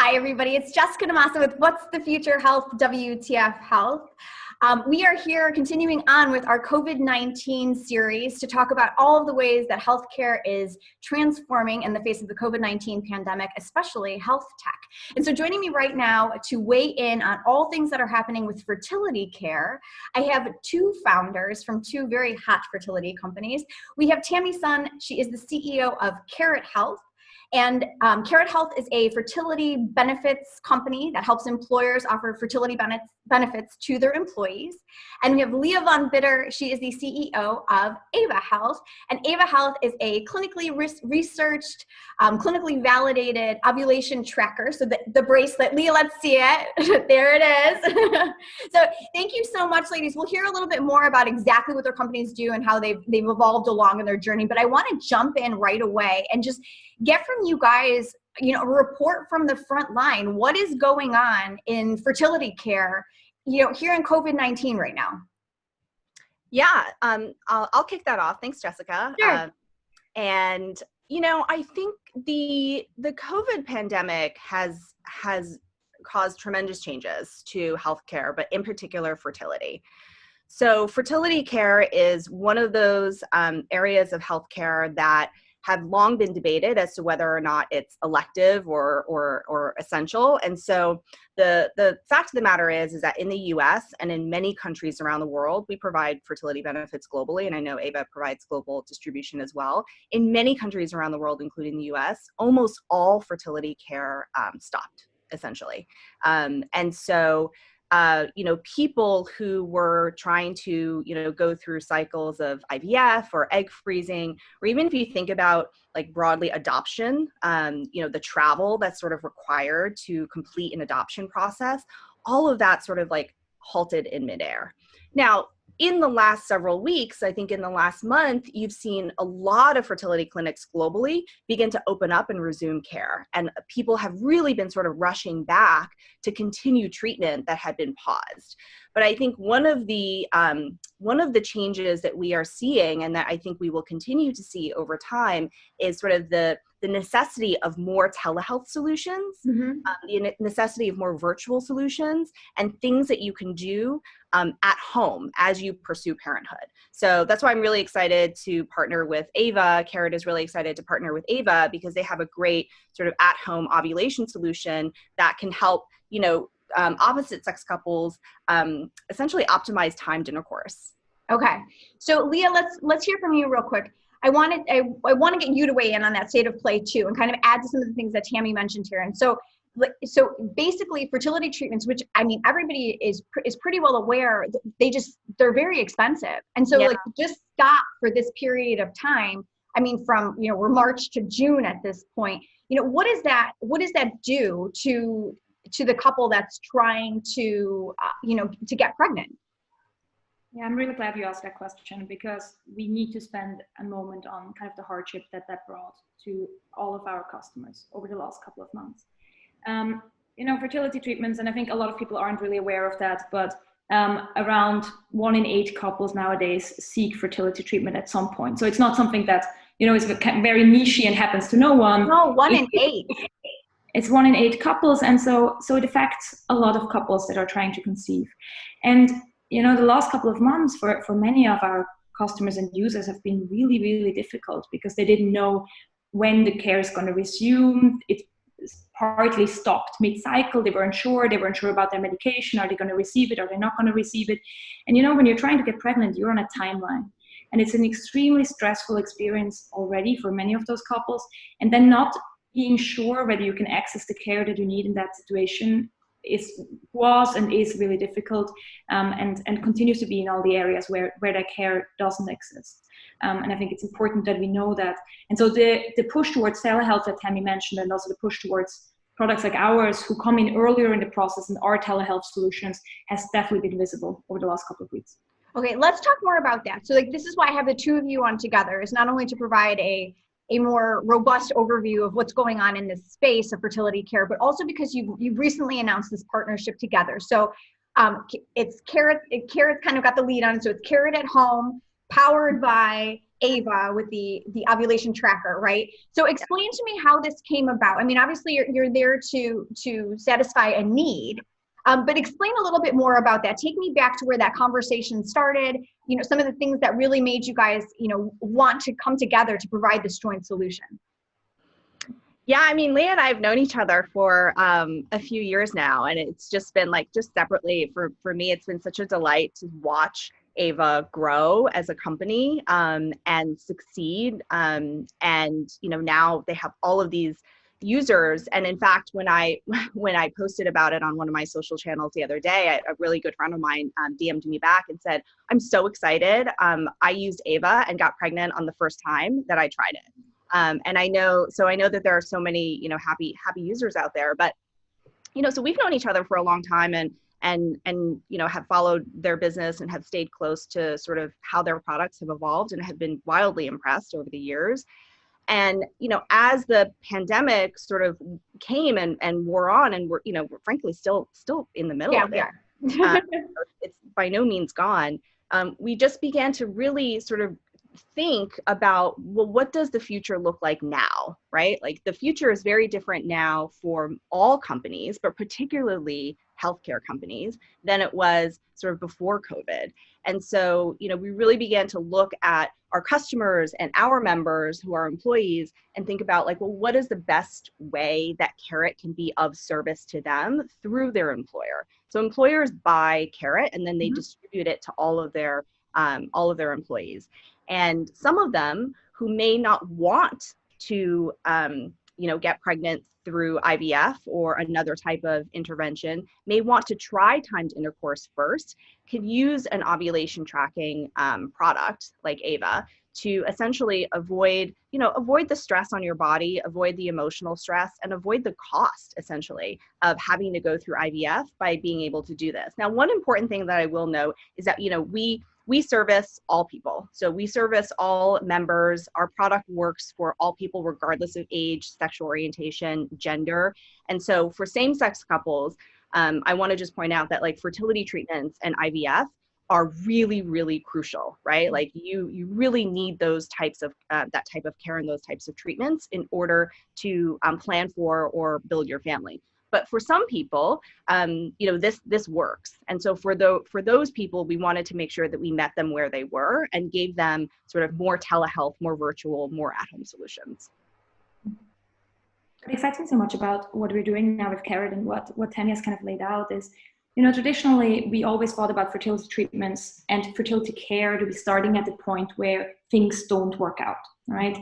Hi, everybody. It's Jessica Damasa with What's the Future Health, WTF Health. We are here continuing on with our COVID-19 series to talk about all of the ways that healthcare is transforming in the face of the COVID-19 pandemic, especially health tech. And so joining me right now to weigh in on all things that are happening with fertility care, I have two founders from two very hot fertility companies. We have Tammy Sun. She is the CEO of Carrot Health. And Carrot Health is a fertility benefits company that helps employers offer fertility benefits to their employees. And we have Lea Von Bidder. She is the CEO of Ava Health. And Ava Health is a clinically researched, clinically validated ovulation tracker. So the bracelet, Lea, let's see it. There it is. So thank you so much, ladies. We'll hear a little bit more about exactly what their companies do and how they've evolved along in their journey. But I want to jump in right away and just get from you guys, a report from the front line. What is going on in fertility care, here in COVID-19 right now? Yeah, I'll kick that off. Thanks, Jessica. Sure. I think the COVID pandemic has caused tremendous changes to healthcare, but in particular fertility. So fertility care is one of those areas of healthcare that have long been debated as to whether or not it's elective or essential. And so the fact of the matter is that in the US and in many countries around the world, we provide fertility benefits globally. And I know Ava provides global distribution as well. In many countries around the world, including the US, almost all fertility care stopped, essentially. People who were trying to, go through cycles of IVF or egg freezing, or even if you think about like broadly adoption, the travel that's sort of required to complete an adoption process, all of that sort of like halted in midair. Now, in the last several weeks, I think in the last month, you've seen a lot of fertility clinics globally begin to open up and resume care. And people have really been sort of rushing back to continue treatment that had been paused. But I think one of the changes that we are seeing, and that I think we will continue to see over time, is sort of the necessity of more telehealth solutions, the necessity of more virtual solutions, and things that you can do at home as you pursue parenthood. So that's why I'm really excited to partner with Ava. Carrot is really excited to partner with Ava because they have a great sort of at-home ovulation solution that can help, opposite sex couples essentially optimize timed intercourse. Okay. So Lea, let's hear from you real quick. I want to get you to weigh in on that state of play too, and kind of add to some of the things that Tammy mentioned here. And so basically fertility treatments, which I mean, everybody is pretty well aware, they're very expensive. And so just stop for this period of time. I mean, from, we're March to June at this point, what does that do to the couple that's trying to, to get pregnant? Yeah, I'm really glad you asked that question, because we need to spend a moment on kind of the hardship that brought to all of our customers over the last couple of months. Fertility treatments, and I think a lot of people aren't really aware of that, but around 1 in 8 couples nowadays seek fertility treatment at some point. So it's not something that, is very niche and happens to no one. No, 1 in 8. It's 1 in 8 couples. And so it affects a lot of couples that are trying to conceive. And the last couple of months for many of our customers and users have been really, really difficult, because they didn't know when the care is going to resume. It partly stopped mid-cycle. They weren't sure about their medication. Are they going to receive it? Are they not going to receive it? And when you're trying to get pregnant, you're on a timeline. And it's an extremely stressful experience already for many of those couples. And then not being sure whether you can access the care that you need in that situation was and is really difficult, and continues to be in all the areas where that care doesn't exist. And I think it's important that we know that. And so the push towards telehealth that Tammy mentioned, and also the push towards products like ours who come in earlier in the process and are telehealth solutions, has definitely been visible over the last couple of weeks. Okay, let's talk more about that. So this is why I have the two of you on together, is not only to provide a more robust overview of what's going on in this space of fertility care, but also because you've recently announced this partnership together. So it's Carrot kind of got the lead on it. So it's Carrot at Home, powered by Ava with the ovulation tracker, right? So explain to me how this came about. I mean, obviously you're there to satisfy a need, but explain a little bit more about that. Take me back to where that conversation started, you know, some of the things that really made you guys, you know, want to come together to provide this joint solution. Yeah, I mean, Lea and I have known each other for a few years now, and it's just been like, just separately for me, it's been such a delight to watch Ava grow as a company and succeed. And, you know, now they have all of these users. And in fact, when I posted about it on one of my social channels the other day, a really good friend of mine DM'd me back and said, "I'm so excited. I used Ava and got pregnant on the first time that I tried it." And I know that there are so many, you know, happy users out there, but, you know, so we've known each other for a long time and, you know, have followed their business and have stayed close to sort of how their products have evolved and have been wildly impressed over the years. And, you know, as the pandemic sort of came and wore on, and we're, you know, we're frankly still in the middle of it. It's by no means gone. We just began to really sort of think about, well, what does the future look like now, right? Like the future is very different now for all companies, but particularly healthcare companies than it was sort of before COVID. And so, you know, we really began to look at our customers and our members who are employees and think about like, well, what is the best way that Carrot can be of service to them through their employer? So employers buy Carrot and then they distribute it to all of their employees. And some of them who may not want to, you know, get pregnant through IVF or another type of intervention may want to try timed intercourse first, could use an ovulation tracking product like Ava to essentially avoid the stress on your body, avoid the emotional stress, and avoid the cost essentially of having to go through IVF by being able to do this. Now, one important thing that I will note is that, you know, we service all people. So we service all members. Our product works for all people, regardless of age, sexual orientation, gender. And so for same-sex couples, I want to just point out that like fertility treatments and IVF are really, really crucial, right? Like you really need those types of, that type of care and those types of treatments in order to plan for or build your family. But for some people, you know, this works. And so for those people, we wanted to make sure that we met them where they were and gave them sort of more telehealth, more virtual, more at-home solutions. What excites me so much about what we're doing now with Carrot and what Tammy has kind of laid out is, you know, traditionally we always thought about fertility treatments and fertility care to be starting at the point where things don't work out, right?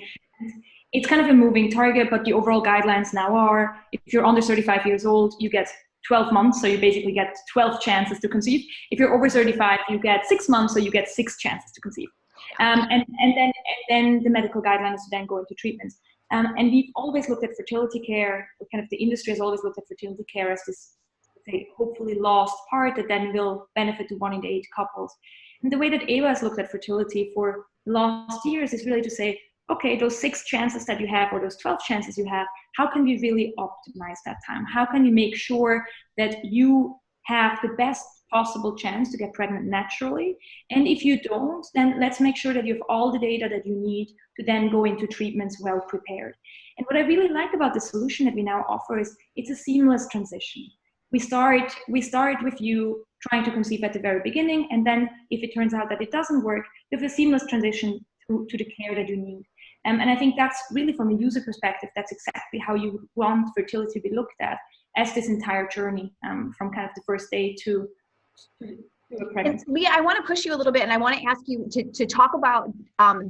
It's kind of a moving target, but the overall guidelines now are, if you're under 35 years old, you get 12 months, so you basically get 12 chances to conceive. If you're over 35, you get 6 months, so you get 6 chances to conceive. And then the medical guidelines then go into treatments. And we've always looked at fertility care, kind of the industry has always looked at fertility care as this, say, hopefully lost part that then will benefit to 1 in 8 couples. And the way that Ava has looked at fertility for the last years is really to say, okay, those 6 chances that you have or those 12 chances you have, how can we really optimize that time? How can you make sure that you have the best possible chance to get pregnant naturally? And if you don't, then let's make sure that you have all the data that you need to then go into treatments well prepared. And what I really like about the solution that we now offer is it's a seamless transition. We start with you trying to conceive at the very beginning, and then if it turns out that it doesn't work, you have a seamless transition to the care that you need. And I think that's really, from a user perspective, that's exactly how you want fertility to be looked at, as this entire journey from kind of the first day to a pregnancy. Lea, I want to push you a little bit, and I want to ask you to talk about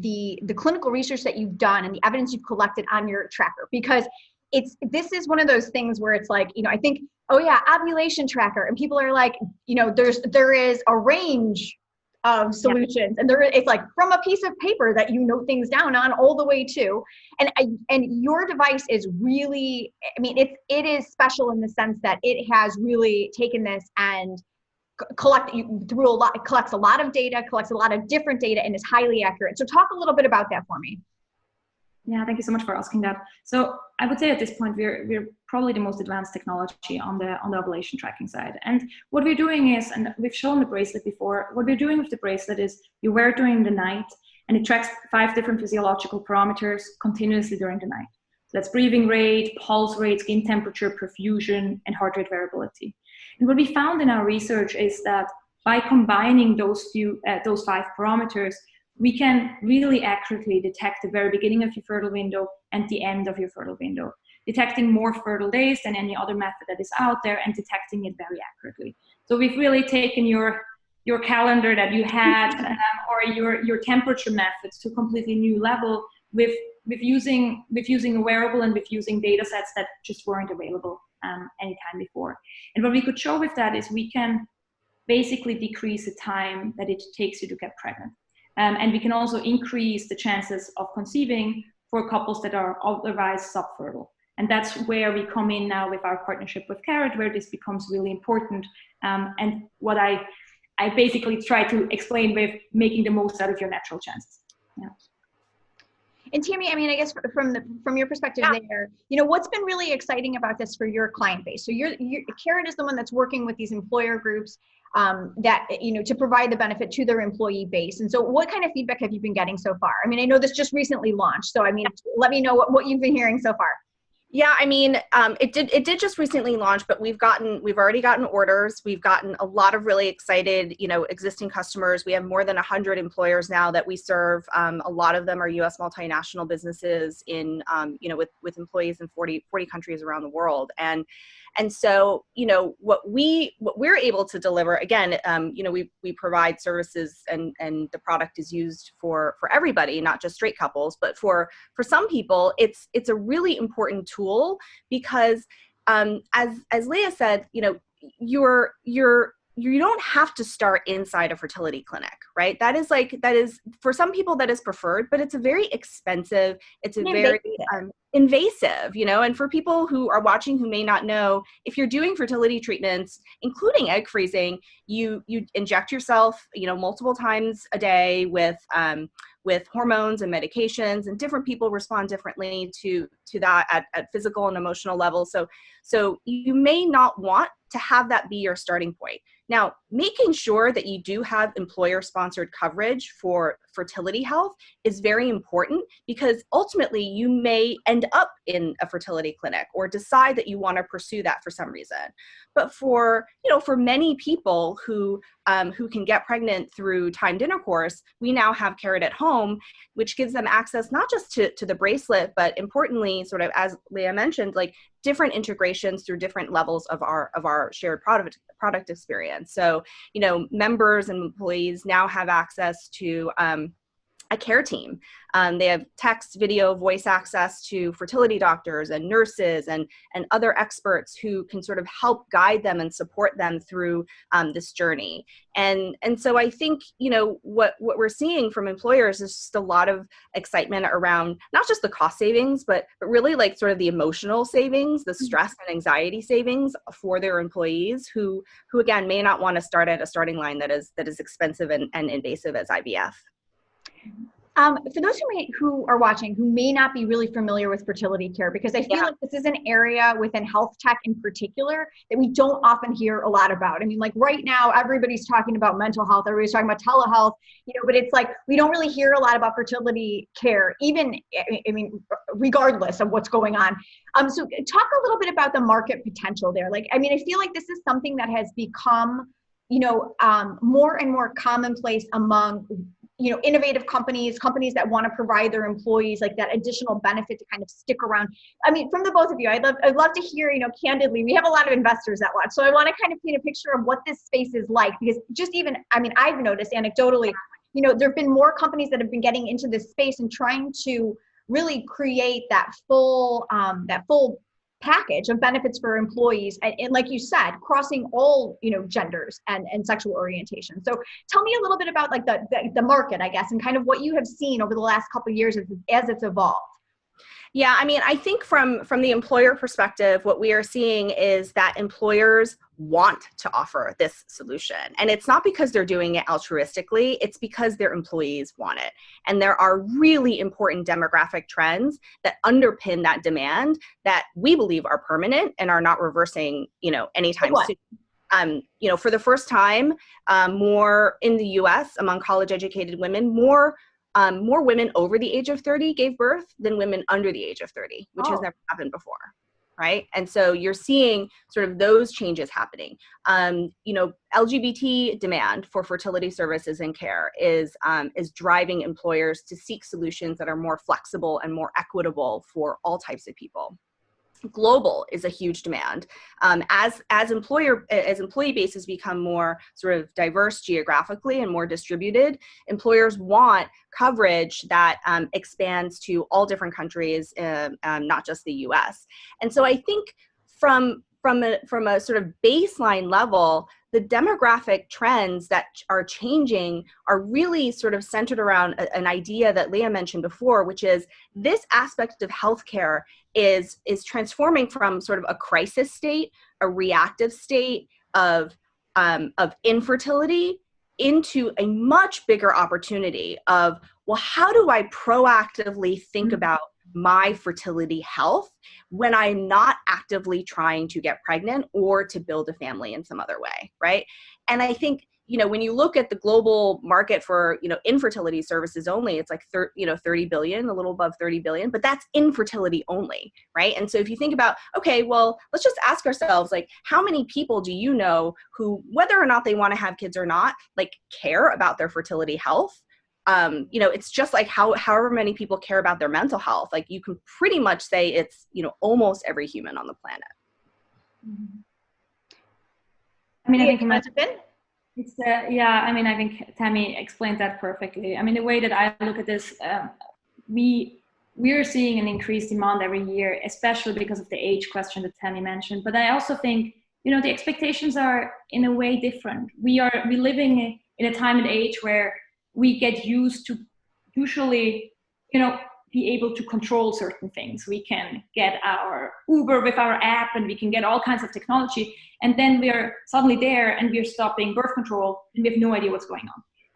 the clinical research that you've done and the evidence you've collected on your tracker, because this is one of those things where it's like, you know, I think, oh yeah, ovulation tracker, and people are like, you know, there is a range of solutions, and it's like from a piece of paper that you note things down on all the way to, and your device is really, I mean, it is special in the sense that it has really taken this and collects a lot of data, collects a lot of different data, and is highly accurate. So talk a little bit about that for me. Yeah, thank you so much for asking that. So I would say at this point, we're probably the most advanced technology on the ovulation tracking side. And what we're doing is, and we've shown the bracelet before, what we're doing with the bracelet is you wear it during the night, And it tracks 5 different physiological parameters continuously during the night. So that's breathing rate, pulse rate, skin temperature, perfusion, and heart rate variability. And what we found in our research is that by combining those 5 parameters, we can really accurately detect the very beginning of your fertile window and the end of your fertile window, detecting more fertile days than any other method that is out there and detecting it very accurately. So we've really taken your calendar that you had or your temperature methods to a completely new level with using a wearable and with using data sets that just weren't available anytime before. And what we could show with that is we can basically decrease the time that it takes you to get pregnant. And we can also increase the chances of conceiving for couples that are otherwise subfertile. And that's where we come in now with our partnership with Carrot, where this becomes really important. And what I basically try to explain with making the most out of your natural chances. Yeah. And Tammy, I mean, I guess from your perspective there, what's been really exciting about this for your client base? So Carrot is the one that's working with these employer groups that, to provide the benefit to their employee base. And so what kind of feedback have you been getting so far? I mean, I know this just recently launched, so I mean, let me know what you've been hearing so far. Yeah, I mean, it did just recently launch, but we've already gotten orders. We've gotten a lot of really excited, existing customers. We have more than 100 employers now that we serve. A lot of them are U.S. multinational businesses in, with employees in 40 countries around the world. And so, what we're able to deliver, again, we provide services and the product is used for everybody, not just straight couples, but for some people, it's a really important tool because, as Lea said, you don't have to start inside a fertility clinic, right? That is for some people that is preferred, but it's a very expensive, it's a very invasive, and for people who are watching who may not know, if you're doing fertility treatments, including egg freezing, you inject yourself, multiple times a day with hormones and medications, and different people respond differently to that at physical and emotional levels. So you may not want to have that be your starting point. Now, making sure that you do have employer-sponsored coverage for fertility health is very important because ultimately you may end up in a fertility clinic or decide that you want to pursue that for some reason. But for many people who can get pregnant through timed intercourse, we now have Carrot at Home, which gives them access not just to the bracelet, but importantly, sort of as Lea mentioned, like different integrations through different levels of our shared product experience. So, members and employees now have access to a care team. They have text, video, voice access to fertility doctors and nurses and other experts who can sort of help guide them and support them through this journey. And so I think, what we're seeing from employers is just a lot of excitement around not just the cost savings, but really like sort of the emotional savings, the stress and anxiety savings for their employees who again, may not want to start at a starting line that is expensive and invasive as IVF. For those who are watching who may not be really familiar with fertility care, because I feel like this is an area within health tech in particular that we don't often hear a lot about. I mean, like right now, everybody's talking about mental health, everybody's talking about telehealth, but it's like we don't really hear a lot about fertility care, even, regardless of what's going on. So talk a little bit about the market potential there. I feel like this is something that has become, more and more commonplace among innovative companies that want to provide their employees like that additional benefit to kind of stick around. I mean, from the both of you, I'd love to hear, candidly, we have a lot of investors that watch. So I want to kind of paint a picture of what this space is like, because I've noticed anecdotally, there've been more companies that have been getting into this space and trying to really create that full package of benefits for employees, and like you said, crossing all genders and sexual orientation. So tell me a little bit about like the market, I guess, and kind of what you have seen over the last couple of years as it's evolved. Yeah, I think from the employer perspective, what we are seeing is that employers want to offer this solution. And it's not because they're doing it altruistically, it's because their employees want it. And there are really important demographic trends that underpin that demand that we believe are permanent and are not reversing, anytime soon. For the first time, more in the US among college educated women, more more women over the age of 30 gave birth than women under the age of 30, which has Oh. never happened before. Right. And so you're seeing sort of those changes happening. LGBT demand for fertility services and care is driving employers to seek solutions that are more flexible and more equitable for all types of people. Global is a huge demand. As employee bases become more sort of diverse geographically and more distributed, employers want coverage that expands to all different countries, not just the U.S. And so I think from a sort of baseline level, the demographic trends that are changing are really sort of centered around an idea that Lea mentioned before, which is this aspect of healthcare is transforming from sort of a crisis state, a reactive state of infertility, into a much bigger opportunity of, well, how do I proactively think about my fertility health when I'm not actively trying to get pregnant or to build a family in some other way, right? And I think, when you look at the global market for, infertility services only, it's like 30 billion, a little above 30 billion, but that's infertility only, right? And so if you think about, okay, well, let's just ask ourselves, like, how many people do you know who, whether or not they want to have kids or not, like, care about their fertility health? It's just like however many people care about their mental health. Like, you can pretty much say it's, almost every human on the planet. I mean, I think I think Tammy explained that perfectly. I mean, the way that I look at this, we're seeing an increased demand every year, especially because of the age question that Tammy mentioned. But I also think, the expectations are in a way different. We're living in a time and age where we get used to usually, be able to control certain things. We can get our Uber with our app, and we can get all kinds of technology. And then we are suddenly there and we're stopping birth control and we have no idea what's going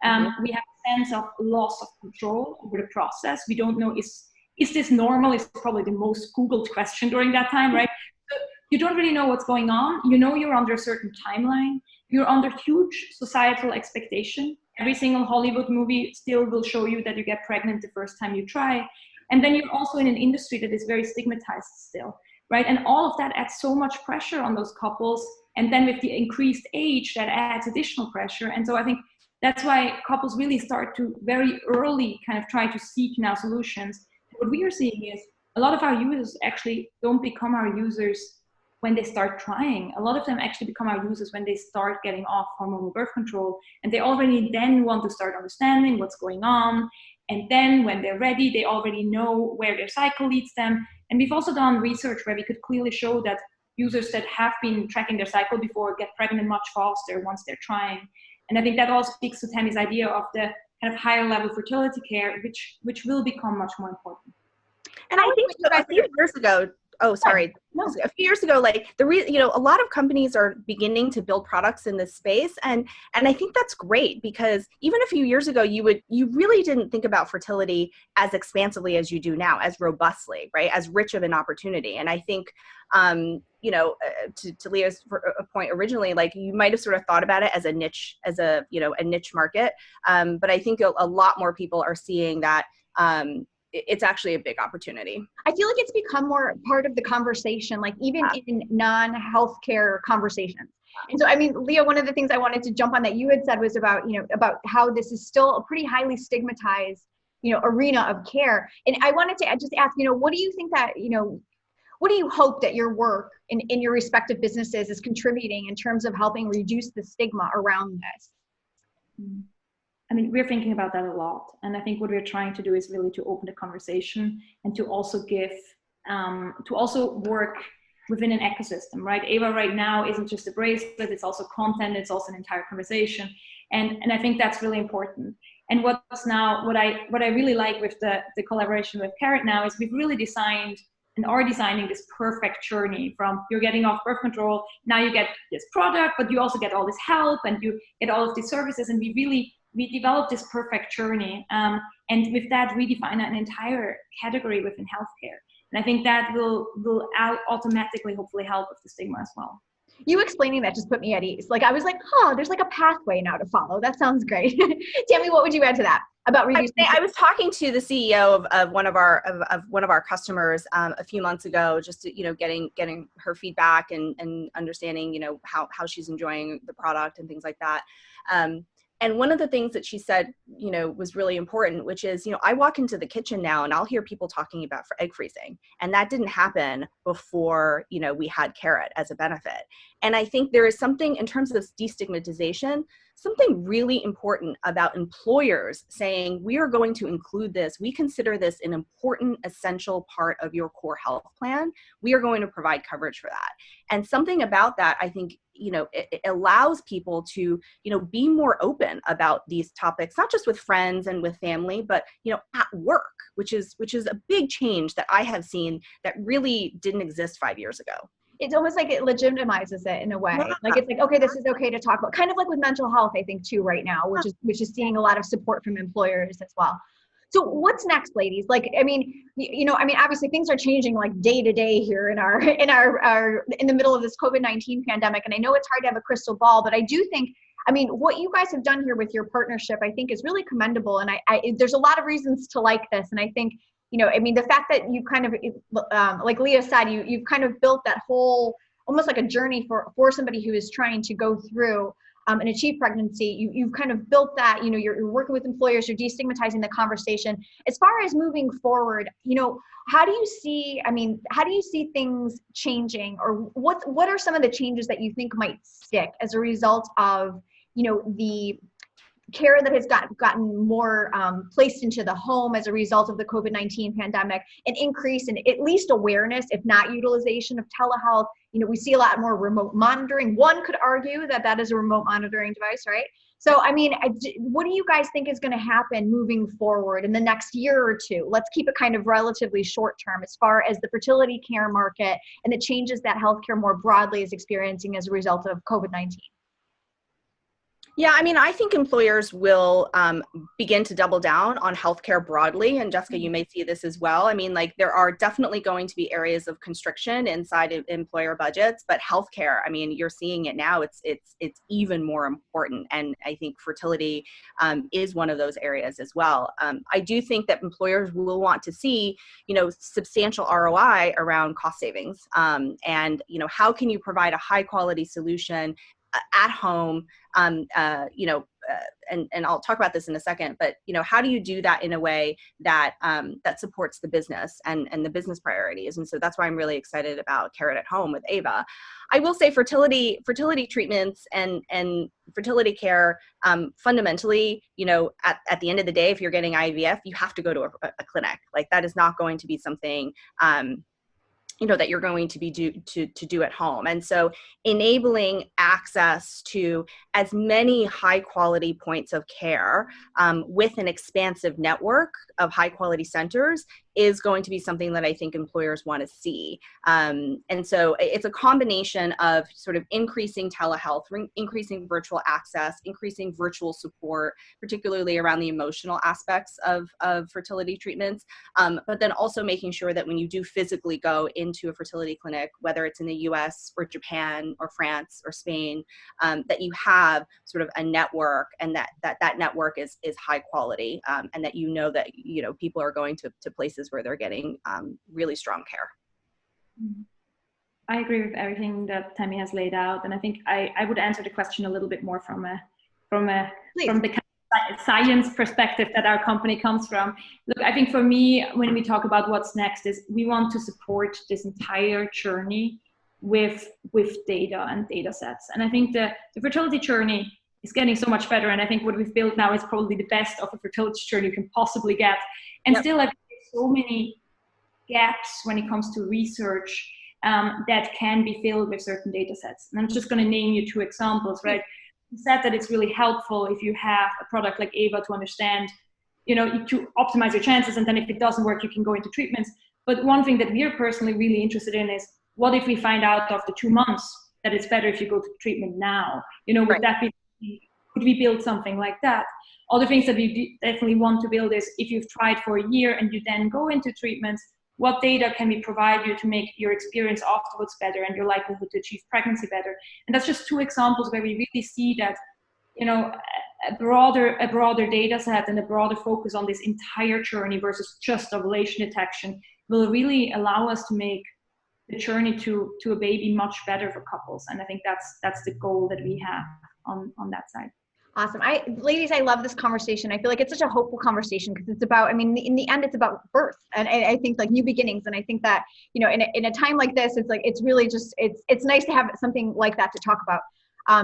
on. We have a sense of loss of control over the process. We don't know, is this normal? Is probably the most Googled question during that time, right? So you don't really know what's going on. You're under a certain timeline. You're under huge societal expectation. Every single Hollywood movie still will show you that you get pregnant the first time you try. And then you're also in an industry that is very stigmatized still, right? And all of that adds so much pressure on those couples. And then with the increased age, that adds additional pressure. And so I think that's why couples really start to very early kind of try to seek now solutions. What we are seeing is a lot of our users actually don't become our users when they start trying. A lot of them actually become our users when they start getting off hormonal birth control, and they already then want to start understanding what's going on. And then when they're ready, they already know where their cycle leads them. And we've also done research where we could clearly show that users that have been tracking their cycle before get pregnant much faster once they're trying. And I think that all speaks to Tammy's idea of the kind of higher level fertility care, which will become much more important. And I think a few years ago, a few years ago, like a lot of companies are beginning to build products in this space. And I think that's great, because even a few years ago, you really didn't think about fertility as expansively as you do now, as robustly, right? As rich of an opportunity. And I think, to Lea's point originally, like, you might have sort of thought about it as a niche, a niche market. But I think a lot more people are seeing that, it's actually a big opportunity. I feel like it's become more part of the conversation, like even in non-healthcare conversations. And so, I mean, Lea, one of the things I wanted to jump on that you had said was about, about how this is still a pretty highly stigmatized, arena of care. And I wanted to just ask, what do you think that, what do you hope that your work in your respective businesses is contributing in terms of helping reduce the stigma around this? I mean, we're thinking about that a lot. And I think what we're trying to do is really to open the conversation and to also work within an ecosystem, right? Ava right now isn't just a bracelet, it's also content, it's also an entire conversation. And I think that's really important. And what I really like with the collaboration with Carrot now is we've really designed and are designing this perfect journey from you're getting off birth control, now you get this product, but you also get all this help and you get all of these services. And we developed this perfect journey, and with that redefine an entire category within healthcare. And I think that will automatically hopefully help with the stigma as well. You explaining that just put me at ease. Like, I was like, there's like a pathway now to follow. That sounds great. Tammy, what would you add to that? about reducing? I was talking to the CEO of one of our customers a few months ago, just to, getting her feedback and understanding, how she's enjoying the product and things like that. And one of the things that she said, was really important, which is, I walk into the kitchen now and I'll hear people talking about egg freezing. And that didn't happen before, we had Carrot as a benefit. And I think there is something in terms of destigmatization, something really important about employers saying, we are going to include this. We consider this an important, essential part of your core health plan. We are going to provide coverage for that. And something about that, I think, it allows people to, be more open about these topics, not just with friends and with family, but, at work, which is a big change that I have seen that really didn't exist 5 years ago. It's almost like it legitimizes it in a way. Yeah. Like it's like, okay, this is okay to talk about. Kind of like with mental health, I think too right now, which is seeing a lot of support from employers as well. So what's next, ladies? Like, obviously things are changing like day to day here in the middle of this COVID-19 pandemic. And I know it's hard to have a crystal ball, but I do think, what you guys have done here with your partnership, I think is really commendable. And there's a lot of reasons to like this. And I think, the fact that you kind of, like Lea said, you've kind of built that whole, almost like a journey for somebody who is trying to go through and achieve pregnancy. You've kind of built that, you're working with employers, you're destigmatizing the conversation. As far as moving forward, how do you see things changing, or what are some of the changes that you think might stick as a result of, the care that has gotten more placed into the home as a result of the COVID-19 pandemic, an increase in at least awareness, if not utilization of telehealth. We see a lot more remote monitoring. One could argue that is a remote monitoring device, right? So, what do you guys think is going to happen moving forward in the next year or two? Let's keep it kind of relatively short term as far as the fertility care market and the changes that healthcare more broadly is experiencing as a result of COVID-19. Yeah, I think employers will begin to double down on healthcare broadly. And Jessica, you may see this as well. There are definitely going to be areas of constriction inside of employer budgets, but healthcare, you're seeing it now. It's even more important. And I think fertility is one of those areas as well. I do think that employers will want to see, substantial ROI around cost savings. And, how can you provide a high quality solution at home, and I'll talk about this in a second, but, how do you do that in a way that, that supports the business and the business priorities? And so that's why I'm really excited about Carrot at Home with Ava. I will say fertility treatments and fertility care, fundamentally, at the end of the day, if you're getting IVF, you have to go to a clinic. Like, that is not going to be something, that you're going to be to do at home. And so enabling access to as many high quality points of care with an expansive network of high quality centers is going to be something that I think employers want to see. And so it's a combination of sort of increasing telehealth, increasing virtual access, increasing virtual support, particularly around the emotional aspects of fertility treatments, but then also making sure that when you do physically go into a fertility clinic, whether it's in the US or Japan or France or Spain, that you have sort of a network, and that network is high quality, and that that people are going to places where they're getting really strong care. I agree with everything that Tammy has laid out, and I think I would answer the question a little bit more from the kind of science perspective that our company comes from. Look, I think for me, when we talk about what's next, is we want to support this entire journey with data and data sets. And I think the fertility journey is getting so much better, and I think what we've built now is probably the best of a fertility journey you can possibly get. And yep. Still, I think there's so many gaps when it comes to research that can be filled with certain data sets. And I'm just going to name you 2 examples, right? You said that it's really helpful if you have a product like Ava to understand, to optimize your chances, and then if it doesn't work, you can go into treatments. But one thing that we're personally really interested in is, what if we find out after 2 months that it's better if you go to treatment now? Would right. that be, could we build something like that? Other things that we definitely want to build is, if you've tried for a year and you then go into treatments, what data can we provide you to make your experience afterwards better and your likelihood to achieve pregnancy better? And that's just 2 examples where we really see that a broader data set and a broader focus on this entire journey versus just ovulation detection will really allow us to make the journey to a baby much better for couples. And I think that's the goal that we have on that side. Awesome. Ladies, I love this conversation. I feel like it's such a hopeful conversation because it's about, I mean, in the end, it's about birth. And I think like new beginnings. And I think that, in a time like this, it's like, it's really just, it's nice to have something like that to talk about.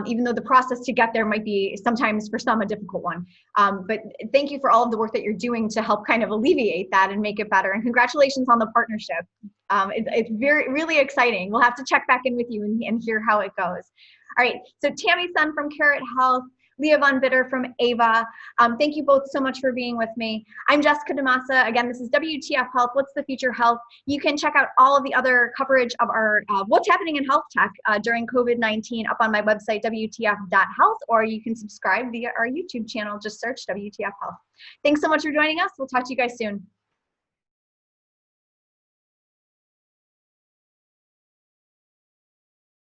Even though the process to get there might be sometimes for some a difficult one. But thank you for all of the work that you're doing to help kind of alleviate that and make it better. And congratulations on the partnership. It's really exciting. We'll have to check back in with you and hear how it goes. All right, so Tammy Sun from Carrot Health, Lea Von Bidder from Ava. Thank you both so much for being with me. I'm Jessica DeMassa. Again, this is WTF Health. What's the Future Health? You can check out all of the other coverage of our what's happening in health tech during COVID-19 up on my website, WTF.health, or you can subscribe via our YouTube channel. Just search WTF Health. Thanks so much for joining us. We'll talk to you guys soon.